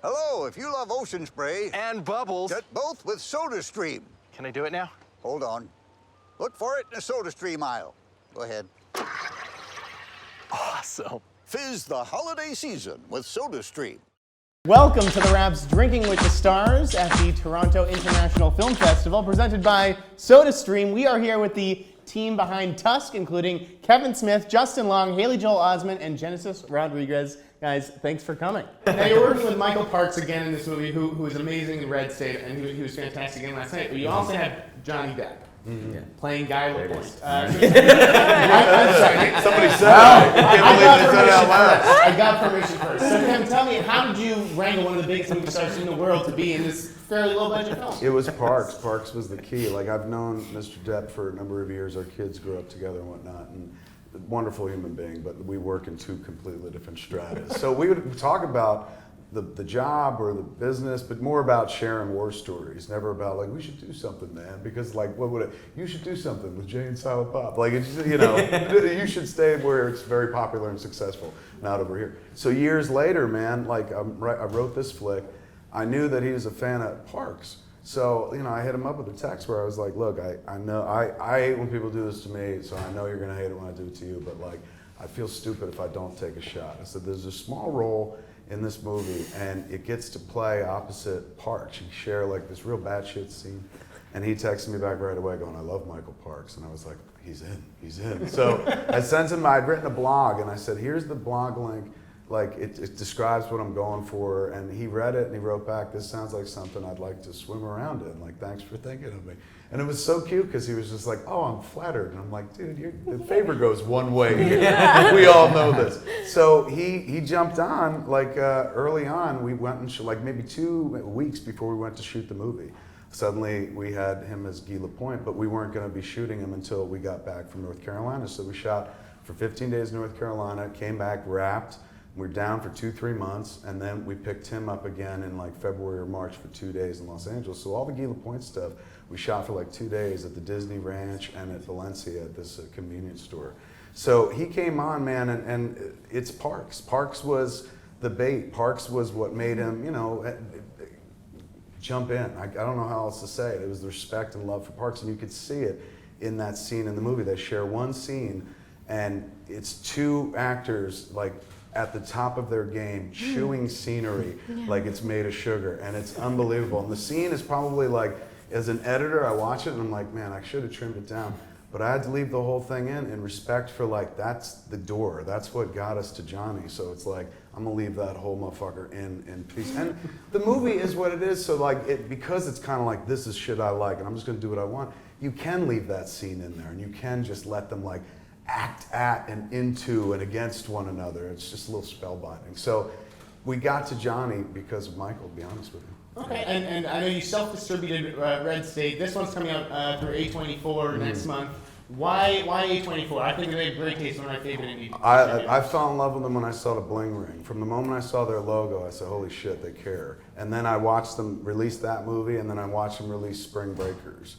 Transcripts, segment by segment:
Hello, if you love ocean spray and bubbles, get both with Sodastream. Can I do it now? Hold on. Look for it in the Sodastream aisle. Go ahead. Awesome. Fizz the holiday season with Sodastream. Welcome to TheWrap's Drinking with the Stars at the Toronto International Film Festival, presented by Sodastream. We are here with the team behind Tusk, including Kevin Smith, Justin Long, Haley Joel Osment, and Genesis Rodriguez. Guys, thanks for coming. Now, you're working with Michael Parks again in this movie, who is amazing in Red State, and he was fantastic again last night. But you also had Johnny Depp. Yeah. Playing Guy Lapointe. I'm sorry. Somebody said I got permission first. So Kevin, tell me, how did you wrangle one of the biggest movie stars in the world to be in this fairly low-budget film? It was Parks. Parks was the key. Like, I've known Mr. Depp for a number of years. Our kids grew up together and whatnot. And wonderful human being, but we work in two completely different stratas. So we would talk about the job or the business, but more about sharing war stories. Never about like, we should do something, man, because like, what would it? You should do something with Jay and Silent Bob. Like, it's, you know, you should stay where it's very popular and successful, not over here. So years later, man, like I wrote this flick. I knew that he was a fan of Parks. So, you know, I hit him up with a text where I was like, look, I know, I hate when people do this to me, so I know you're gonna hate it when I do it to you, but like, I feel stupid if I don't take a shot. I said, there's a small role in this movie, and it gets to play opposite Parks. You share like this real batshit scene. And he texted me back right away going, I love Michael Parks. And I was like, he's in. So I sent him, I'd written a blog, and I said, here's the blog link. Like, it describes what I'm going for. And he read it, and he wrote back, this sounds like something I'd like to swim around in. Like, thanks for thinking of me. And it was so cute, because he was just like, oh, I'm flattered. And I'm like, dude, the favor goes one way here. Yeah. We all know this. So he jumped on, like, early on. We went and like maybe 2 weeks before we went to shoot the movie. Suddenly, we had him as Guy Lapointe, but we weren't going to be shooting him until we got back from North Carolina. So we shot for 15 days in North Carolina, came back, wrapped. We were down for 2-3 months, and then we picked him up again in like February or March for 2 days in Los Angeles. So all the Guy Lapointe stuff, we shot for like 2 days at the Disney Ranch and at Valencia at this convenience store. So he came on, man, and it's Parks. Parks was the bait. Parks was what made him, you know, jump in. I don't know how else to say it. It was the respect and love for Parks, and you could see it in that scene in the movie. They share one scene, and it's two actors like at the top of their game, chewing scenery like it's made of sugar, and it's unbelievable. And the scene is probably like, as an editor, I watch it and I'm like, man, I should have trimmed it down. But I had to leave the whole thing in respect for like, that's the door. That's what got us to Johnny. So it's like, I'm gonna leave that whole motherfucker in peace. And the movie is what it is, so like, because it's kind of like, this is shit I like, and I'm just gonna do what I want, you can leave that scene in there, and you can just let them like, act at and into and against one another. It's just a little spellbinding. So we got to Johnny because of Michael, to be honest with you. Okay, and I know you self-distributed Red State. This one's coming out through A24 next month. Why A24? I think they have great taste, one of my favorite indie. I fell in love with them when I saw the bling ring. From the moment I saw their logo, I said, holy shit, they care. And then I watched them release that movie, and then I watched them release Spring Breakers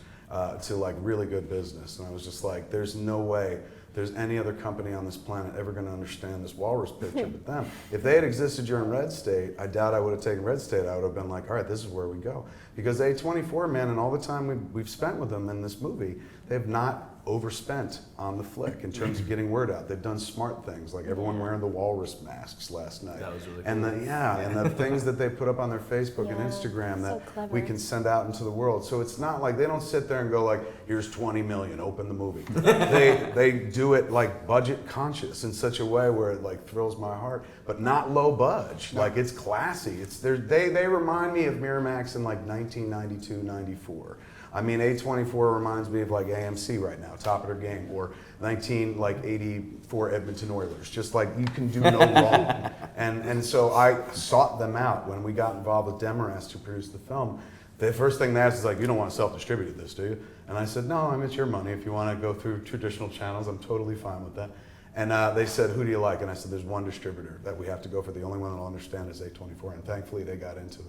to like really good business. And I was just like, there's no way there's any other company on this planet ever going to understand this walrus picture but them. If they had existed during Red State, I doubt I would have taken Red State. I would have been like, all right, this is where we go. Because A24, man, and all the time we've spent with them in this movie, they have not overspent on the flick in terms of getting word out. They've done smart things, like everyone wearing the walrus masks last night. That was really cool. And the things that they put up on their Facebook and Instagram that we can send out into the world. So it's not like they don't sit there and go like, here's 20 million, open the movie. They do it like budget conscious in such a way where it like thrills my heart, but not low budge. Like it's classy. They remind me of Miramax in like 1992, 94. I mean, A24 reminds me of like AMC right now, top of their game, or 1984 Edmonton Oilers. Just like you can do no wrong. And so I sought them out when we got involved with Demarest, who produced the film. The first thing they asked is like, you don't want to self-distribute this, do you? And I said, no, I mean, it's your money. If you want to go through traditional channels, I'm totally fine with that. And they said, who do you like? And I said, there's one distributor that we have to go for. The only one that'll understand is A24. And thankfully, they got into it.